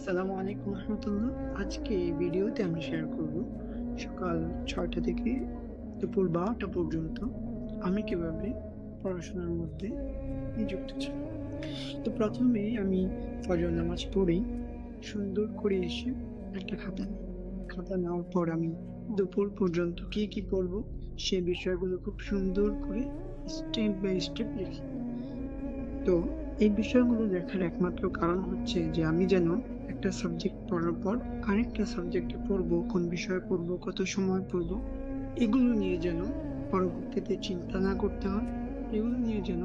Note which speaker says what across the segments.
Speaker 1: আসসালামু আলাইকুম রহমতুল্লাহ। আজকে এই ভিডিওতে আমি শেয়ার করব সকাল ৬টা থেকে দুপুর ১২টা পর্যন্ত আমি কিভাবে পড়াশোনার মধ্যে নিযুক্ত ছিলাম। তো প্রথমেই আমি ফজর নামাজ পড়েই সুন্দর করে এসে একটা খাতা নিই। খাতা নেওয়ার পর আমি দুপুর পর্যন্ত কি পড়ব সে বিষয়গুলো খুব সুন্দর করে স্টেপ বাই স্টেপ লিখি। তো এই বিষয়গুলো লেখার একমাত্র কারণ হচ্ছে যে আমি যেন একটা সাবজেক্ট পড়ার পর আরেকটা সাবজেক্টে পড়বো, কোন বিষয়ে পড়বো, কত সময় পড়বো, এগুলো নিয়ে যেন পরবর্তীতে চিন্তা না করতে হয়, এগুলো নিয়ে যেন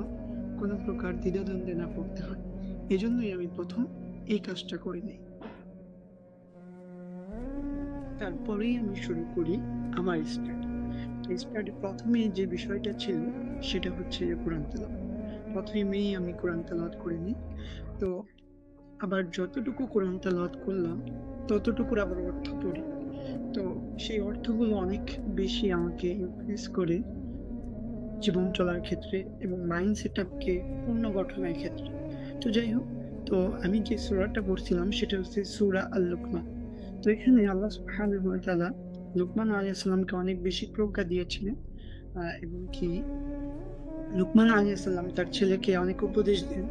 Speaker 1: কোনো প্রকার দ্বিধাদ্বন্দ্বে না পড়তে হয়। এজন্যই আমি ১ম এই কাজটা করে নেই। তারপরেই আমি শুরু করি আমার স্টাডি। স্টাডি ১ম এ যে বিষয়টা ছিল সেটা হচ্ছে কোরআন তেলাওয়াত। ১ম এই আমি কোরআন তেলাওয়াত করে নিই। তো আবার যতটুকু কোরআন তেলাওয়াত করলাম, ততটুকুর আবার অর্থ পড়ি। তো সেই অর্থগুলো অনেক বেশি আমাকে ইমপ্রেস করে জীবন চলার ক্ষেত্রে এবং মাইন্ড সেটআপকে পুনর্গঠনের ক্ষেত্রে। তো যাই হোক, তো আমি যে সূরাটা পড়ছিলাম সেটা হচ্ছে সূরা আল-লুকমান। তো এখানে আল্লাহ সুবহানাহু ওয়া তাআলা লুকমান আলাইহিস সালামকে অনেক বেশি প্রজ্ঞা দিয়েছিলেন। এবং কি লুকমান আলাইহিস সালাম তার ছেলেকে অনেক উপদেশ দেন।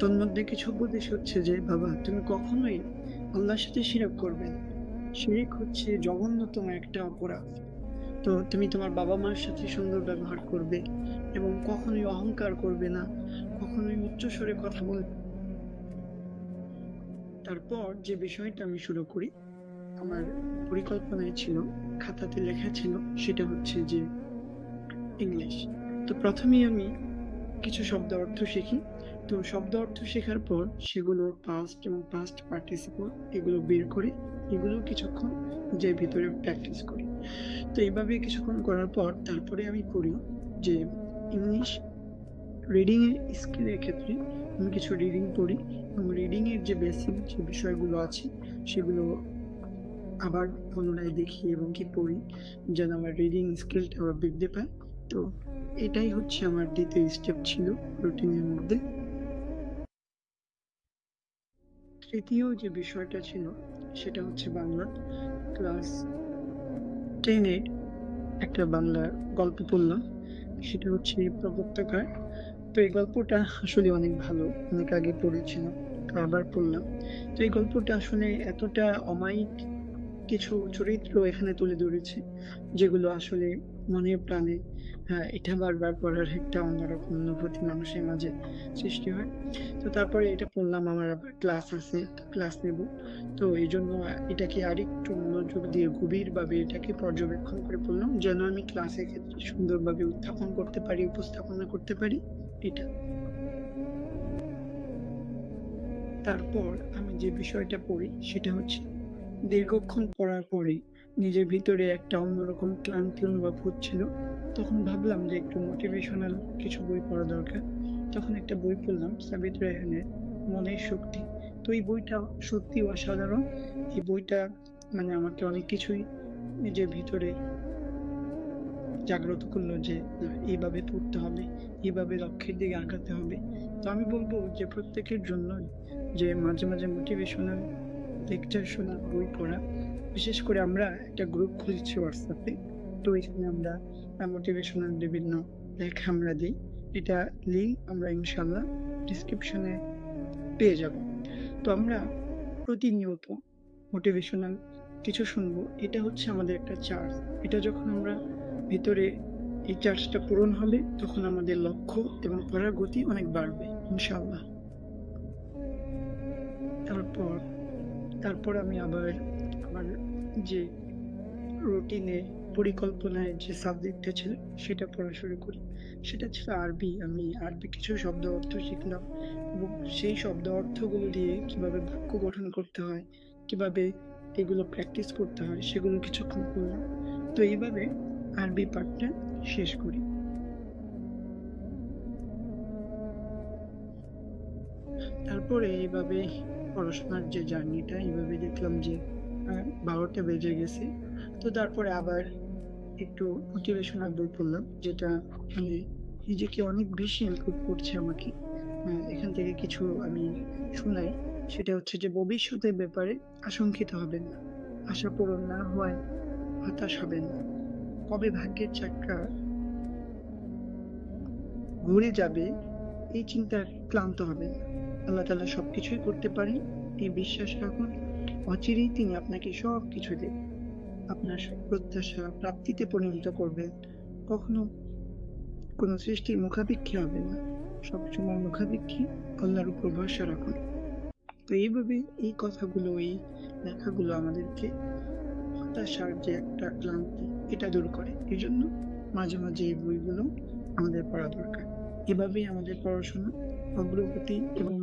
Speaker 1: তন্মধ্যে কিছু উপদেশ হচ্ছে যে, "বাবা তুমি কখনোই আল্লাহর সাথে শিরক করবে না। শিরক হচ্ছে জঘন্যতম একটা অপরাধ। তো তুমি তোমার বাবা-মার সাথে সুন্দর ব্যবহার করবে এবং কখনোই অহংকার করবে না, কখনোই উচ্চস্বরে কথা বলবে।" তারপর যে বিষয়টা আমি শুরু করি, আমার পরিকল্পনায় ছিল, খাতাতে লেখা ছিল সেটা হচ্ছে যে ইংলিশ। তো ১ম এই আমি কিছু শব্দ অর্থ শিখি। তো শব্দ অর্থ শেখার পর সেগুলোর পাস্ট এবং পাস্ট পার্টিসিপল এগুলো বের করে এগুলো কিছুক্ষণ নিজের ভিতরে প্র্যাকটিস করি। তো এভাবে কিছুক্ষণ করার পর তারপরে আমি করি যে ইংলিশ রিডিং এর স্কিলের ক্ষেত্রে আমি কিছু রিডিং পড়ি এবং রিডিং এর যে বেসিক যে বিষয়গুলো আছে সেগুলো আবার পুনরায় দেখি এবং কি পড়ি যেন আমার রিডিং স্কিলটা আবার বৃদ্ধি পায়। তো এটাই হচ্ছে আমার ২য় স্টেপ ছিল রুটিনের মধ্যে। ৩য় যে বিষয়টা ছিল সেটা হচ্ছে বাংলা। ক্লাস 10 এ একটা বাংলা গল্প পড়লাম। সেটা হচ্ছে 'প্রবর্তকার'। তো এই গল্পটা আসলে অনেক ভালো। অনেক আগে পড়েছিলাম। তো আবার পড়লাম। তো এই গল্পটা আসলে এতটা অমায়িক কিছু চরিত্র এখানে তুলে ধরেছে, যেগুলো আসলে মনে প্রাণে এটা বারবার পড়ার একটা অন্যরকম অনুভূতি মানুষের মাঝে সৃষ্টি হয়। তো তারপরে এটা পড়লাম, আমার আবার ক্লাস আছে, ক্লাস নেব। তো এইজন্য এটাকে আরেকটু মনোযোগ দিয়ে গভীরভাবে এটাকে পর্যবেক্ষণ করে পড়লাম, যেন আমি ক্লাসের ক্ষেত্রে সুন্দরভাবে উত্থাপন করতে পারি, উপস্থাপনা করতে পারি এটা। তারপর আমি যে বিষয়টা পড়ি সেটা হচ্ছে দীর্ঘক্ষণ পড়ার পরে নিজের ভিতরে একটা অন্যরকম ক্লান্তি অনুভব হচ্ছিল। তখন ভাবলাম যে একটু মোটিভেশনাল কিছু বই পড়া দরকার। তখন একটা বই পড়লাম সাবিত রায়হানের 'মনের শক্তি'। তো এই বইটা সত্যিই অসাধারণ। এই বইটা মানে আমাকে অনেক কিছুই নিজের ভিতরে জাগ্রত করলো যে না, এইভাবে পড়তে হবে, এভাবে লক্ষ্যের দিকে আগাতে হবে। তো আমি বলব যে প্রত্যেকের জন্যই যে মাঝে মাঝে মোটিভেশনাল লেকচার শোনা, বই পড়া। বিশেষ করে আমরা একটা গ্রুপ খুলেছি WhatsApp এ। তো এখানে আমরা মোটিভেশনাল বিভিন্ন লেখা আমরা দেই। এটা লিঙ্ক আমরা ইনশাআল্লাহ ডেসক্রিপশন এ পেয়ে যাব। তো আমরা প্রতিনিয়ত মোটিভেশনাল কিছু শুনবো। এটা হচ্ছে আমাদের একটা চার্জ। এটা যখন আমরা ভিতরে এই চার্জটা পূরণ হবে তখন আমাদের লক্ষ্য এবং পড়ার গতি অনেক বাড়বে ইনশাআল্লাহ। তারপর তারপর আমি আবার আমার যে রুটিনে পরিকল্পনায় যে সাবজেক্টটা ছিল সেটা পড়া শুরু করি। সেটা ছিল আরবি। আমি আরবি কিছু শব্দ অর্থ শিখলাম এবং সেই শব্দ অর্থগুলো দিয়ে কিভাবে বাক্য গঠন করতে হয়, কিভাবে এগুলো প্র্যাকটিস করতে হয় সেগুলো কিছুক্ষণ করলাম। তো এইভাবে আরবি পাঠটা শেষ করি। তারপরে এইভাবে পড়াশোনার যে জার্নিটা এভাবে দেখলাম যে ১২টা বেজে গেছে। তো তারপরে আবার একটু মোটিভেশনাল বই পড়লাম, যেটা মানে নিজেকে অনেক বেশি ইমপ্রুভ করছে আমাকে। এখান থেকে কিছু আমি শুনাই। সেটা হচ্ছে যে ভবিষ্যতের ব্যাপারে আশঙ্কিত হবেন না। আশা পূরণ না হওয়ায় হতাশ হবেন না। কবে ভাগ্যের চাকা ঘুরে যাবে এই চিন্তায় ক্লান্ত হবেন না। আল্লাহ তাআলা সবকিছুই করতে পারেন। এই বিশ্বাস রাখুন। অচিরেই তিনি আপনাকে সবকিছু দেবেন। আপনার সব প্রত্যাশা প্রাপ্তিতে পরিণত করবেন। কখনো কোনো সৃষ্টির মুখাপেক্ষী হবেন না। সবসময় মুখাপেক্ষী আল্লাহর উপর ভরসা রাখুন। তো এইভাবে এই কথাগুলো, এই লেখাগুলো আমাদেরকে হতাশার যে একটা ক্লান্তি এটা দূর করে। এজন্য মাঝে, মাঝে এই বইগুলো আমাদের পড়া দরকার। এভাবেই আমাদের পড়াশোনা, অগ্রগতি এবং